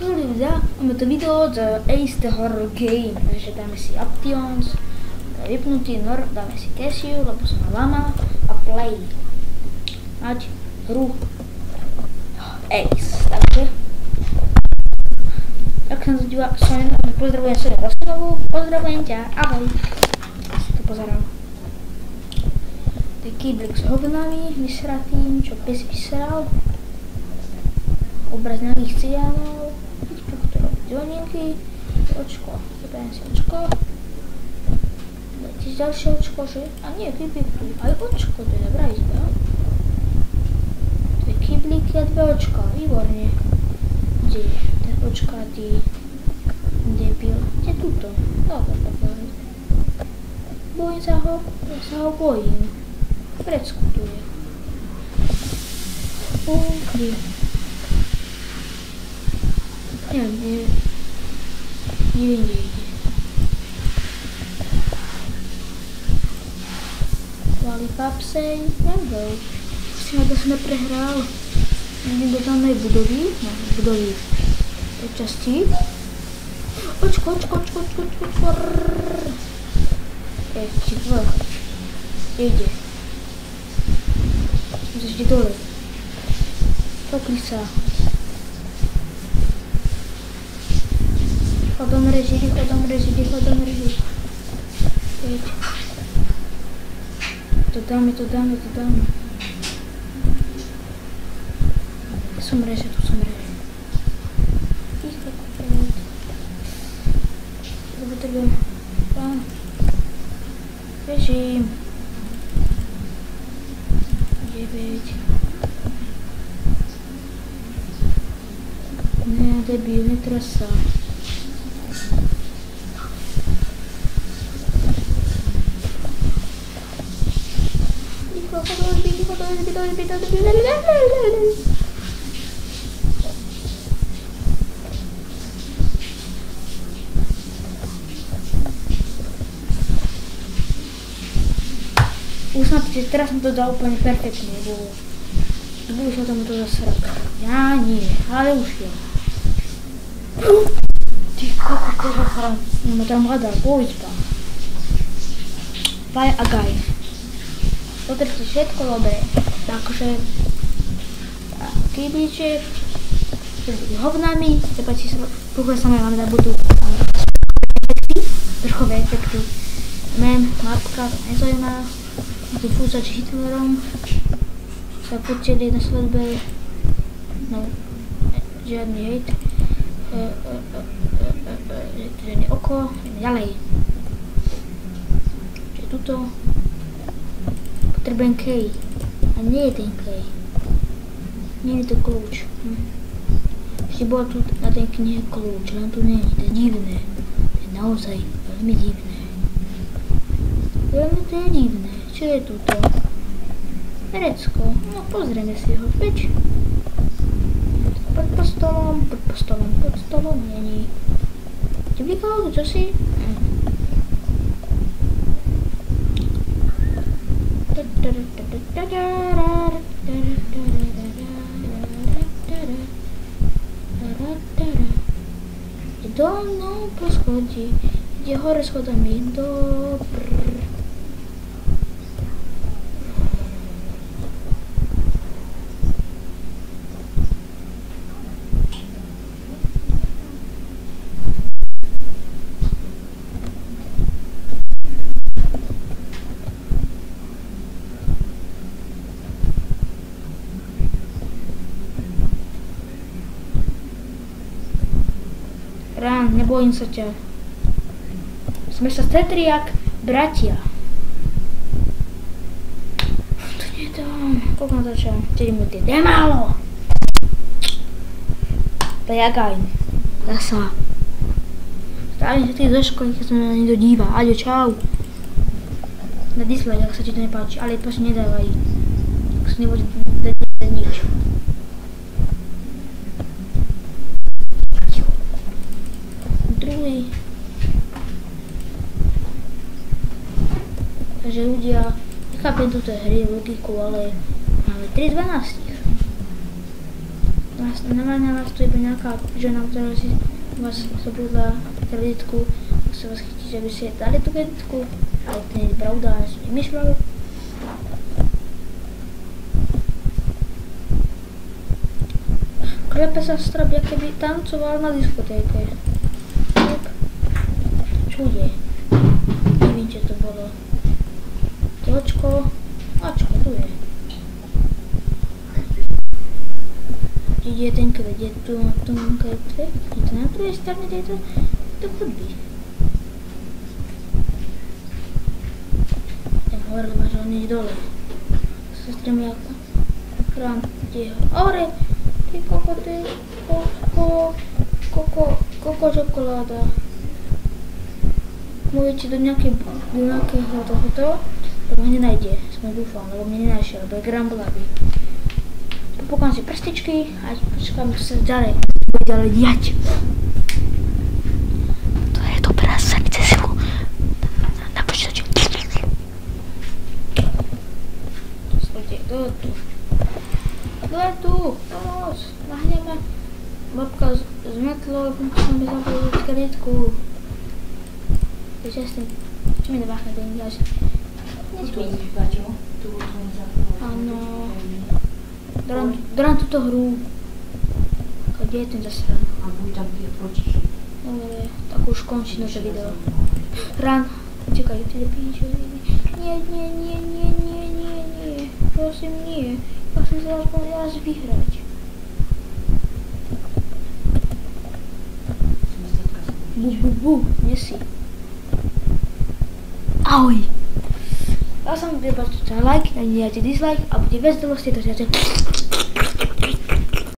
ľudia, máme to video z Ace the Horror Game, takže dáme si Aptions, vypnutý nor, dáme si Cashew, lebo sa ma lama a play. Mať hru Ace, takže ak sa na to díva, pozdravujem Soniu Rosinovú, pozdravujem ťa, ahoj. Si to pozeral. Taký blik s hovnami, vysratým, čo pes vysral. Obraz nejakých ciánov. Zvoninky, očko, vyberiem si očko, dajte si ďalšie očko, že? A nie, kyblik tu, aj očko, to je dobrá izba. To je kyblík a dve očka, výborne. Kde je ten očkatý debil? Kde je tuto? Dobre, dobre. Bojím sa ho, ja sa ho bojím. V vrecku tu je. Kde? Neviem, kde ide. Lollipopsej, nebol. Si ma to sme prehral. Niekto tam aj budovy, no budovy. Po časti. Očko. Čitvo. Ide. Musíš jde dole. Pokli sa. Chodom reži. Teď. To dáme. Som reže, tu som reže. Ticho, kopet. To potrebujem. Pán. Režím. 9. Ne, debil, netrasa. Usnad, že teraz som to dal úplne perfektne, lebo už sa tomu to zasraka. Ja nie, ale už je. Ty koko, kože chram, ma tam hľadal, pôjď pán. Play again. Potrebujete všetko dobré, akože kyblíček, hovnami, tepači sa, púchové samé máme na budú efekty, vrchové efekty. Mem, mapka, to nezaujíma, tu fúzač Hitlerom, sa poteli na sledbe, no, žiadny hejt, žiadne oko, ideme ďalej. Čiže tuto, potrebujem key, a nie je ten key. Nie je to kľúč. Ešte bol tu na tej knihe kľúč, len tu nie je, to je divné. To je naozaj veľmi divné. Veľmi to je divné. Čo je tuto? Vrecko. No pozrieme si ho späť. Pod stolom není. Ti blikalo tu čosi? No, po schodí. Ide hore schodami. Dobrr. Rán, nebojím sa ťa. Sme sa stretli jak bratia. To nie je tam. Koľko na začal? 4 minúty. To je málo. To je agajn. Zasa. Stále sa tých zo školy, keď sa na niekto díva. Aďo, čau. Na dislike, ak sa ti to nepáči. Ale prosím, nedávaj. Ak sa nebudem dať nič. Druhý. Takže ľudia, nechápem túto hry, logiku, ale máme 3 12. No na vás tu iba nejaká žena, ktorá si vás zabudla kreditku, ak sa vás chytí, že by si dali tú kreditku, ale to nie je pravda, ale si nemyšľali. Klepe sa strop, jak keby tancoval na diskotéke. Čo je? Neviem, čo to bolo. Točko, ačko, tu je. Je ten kvet, je tu kvet, je to na druhej strane tejto chodby. Ten hore, lebo že on ide dole. Sa stremiaka. Krám, kde je hore. Ty koko, ty koko čokoláda. Môžete do nejakého tohoto, lebo ho nenajde, som dúfal, lebo mne nenašiel, lebo je gramblavý. Popokám si prstičky a počkám, čo sa bude ďalej diať. To je dobrá sanice silu na počítači. Sledte, kto je tu? Kto je tu? Pomoc, nahneme. Babka z metlou, som by zabudol kreditku. Čo mi neváchne ten ďalší? Nie tu. Áno. Dám túto hru. Kde je ten zasran? A buď tam je protiši. Dobre, tak už končí naše video. Rán, čekaj, ty píšu. Nie. Prosím, nie. Ja som sa raz vyhrať. Bu, nesi. Ahoj. Ja som vybačil like, nedajte dislike a bude viac dolosti, takže